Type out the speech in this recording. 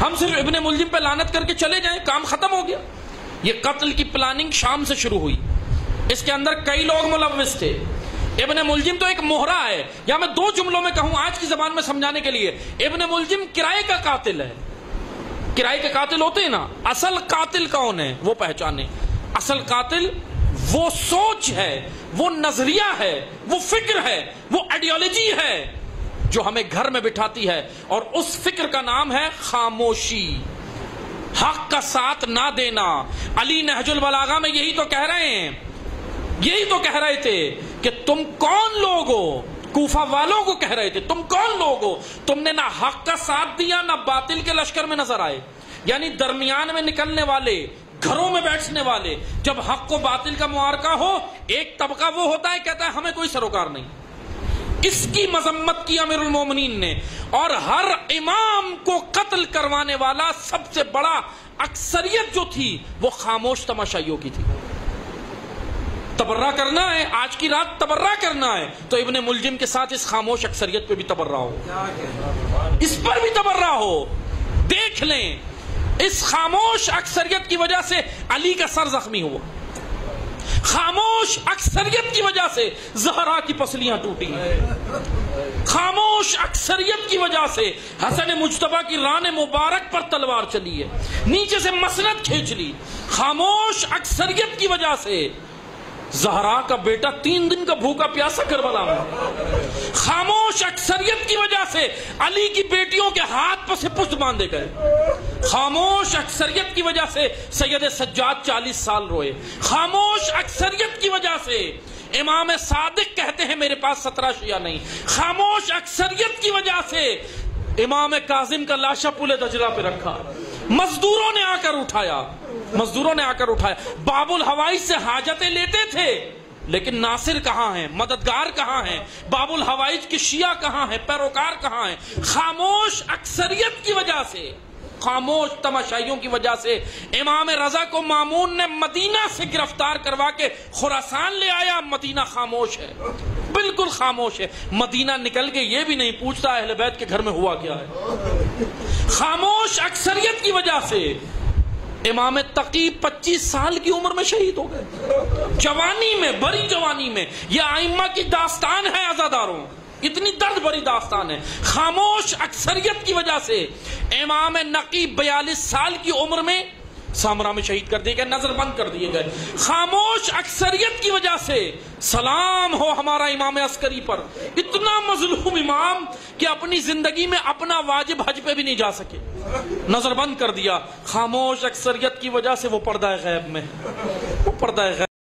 ہم صرف ابن ملجم پہ لعنت کر کے چلے جائیں، کام ختم ہو گیا؟ یہ قتل کی پلاننگ شام سے شروع ہوئی، اس کے اندر کئی لوگ ملوث تھے۔ ابن ملجم تو ایک مہرا ہے، یا میں دو جملوں میں کہوں آج کی زبان میں سمجھانے کے لیے، ابن ملجم کرائے کا قاتل ہے۔ کرائے کے قاتل ہوتے ہیں نا، اصل قاتل کون ہے وہ پہچانے۔ اصل قاتل وہ سوچ ہے، وہ نظریہ ہے، وہ فکر ہے، وہ آئیڈیالوجی ہے جو ہمیں گھر میں بٹھاتی ہے، اور اس فکر کا نام ہے خاموشی، حق کا ساتھ نہ دینا۔ علی نہج البلاغہ میں یہی تو کہہ رہے ہیں، یہی تو کہہ رہے تھے کہ تم کون لوگ ہو، کوفہ والوں کو کہہ رہے تھے تم کون لوگ ہو، تم نے نہ حق کا ساتھ دیا نہ باطل کے لشکر میں نظر آئے۔ یعنی درمیان میں نکلنے والے، گھروں میں بیٹھنے والے، جب حق و باطل کا معارکہ ہو، ایک طبقہ وہ ہوتا ہے کہتا ہے ہمیں کوئی سروکار نہیں۔ اس کی مذمت کی امیر المومنین نے، اور ہر امام کو قتل کروانے والا سب سے بڑا اکثریت جو تھی وہ خاموش تماشائیوں کی تھی۔ تبرہ کرنا ہے، آج کی رات تبرہ کرنا ہے تو ابن ملجم کے ساتھ اس خاموش اکثریت پہ بھی تبرہ ہو، اس پر بھی تبرہ ہو۔ دیکھ لیں اس خاموش اکثریت کی وجہ سے علی کا سر زخمی ہوا، خاموش اکثریت کی وجہ سے زہرا کی پسلیاں ٹوٹی، خاموش اکثریت کی وجہ سے حسن مجتبیٰ کی ران مبارک پر تلوار چلی ہے، نیچے سے مسند کھینچ لی۔ خاموش اکثریت کی وجہ سے زہرا کا بیٹا 3 دن کا بھوکا پیاسا کربلا میں، خاموش اکثریت کی وجہ سے علی کی بیٹیوں کے ہاتھ پر سے پشت باندھے گئے، خاموش اکثریت کی وجہ سے سید سجاد 40 سال روئے، خاموش اکثریت کی وجہ سے امام صادق کہتے ہیں میرے پاس 17 شیعہ نہیں، خاموش اکثریت کی وجہ سے امام کاظم کا لاشا پل دجلہ پہ رکھا، مزدوروں نے آ کر اٹھایا، مزدوروں نے آ کر اٹھایا۔ باب الحوائج سے حاجتیں لیتے تھے، لیکن ناصر کہاں ہیں، مددگار کہاں ہیں، باب الحوائج کی شیعہ کہاں ہیں، پیروکار کہاں ہیں؟ خاموش اکثریت کی وجہ سے، خاموش تماشائیوں کی وجہ سے امام رضا کو مامون نے مدینہ سے گرفتار کروا کے خراسان لے آیا۔ مدینہ خاموش ہے، بالکل خاموش ہے۔ مدینہ نکل کے یہ بھی نہیں پوچھتا اہل بیت کے گھر میں ہوا کیا ہے۔ خاموش اکثریت کی وجہ سے امام تقی 25 سال کی عمر میں شہید ہو گئے، جوانی میں، بڑی جوانی میں۔ یہ ائمہ کی داستان ہے عزاداروں، اتنی درد بری داستان ہے۔ خاموش اکثریت کی وجہ سے امام نقی 42 سال کی عمر میں سامرا میں شہید کر دیے گئے، نظر بند کر دیے گئے۔ خاموش اکثریت کی وجہ سے سلام ہو ہمارا امام عسکری پر، اتنا مظلوم امام کہ اپنی زندگی میں اپنا واجب حج پہ بھی نہیں جا سکے، نظر بند کر دیا۔ خاموش اکثریت کی وجہ سے وہ پردہ غیب میں، وہ پردہ غیب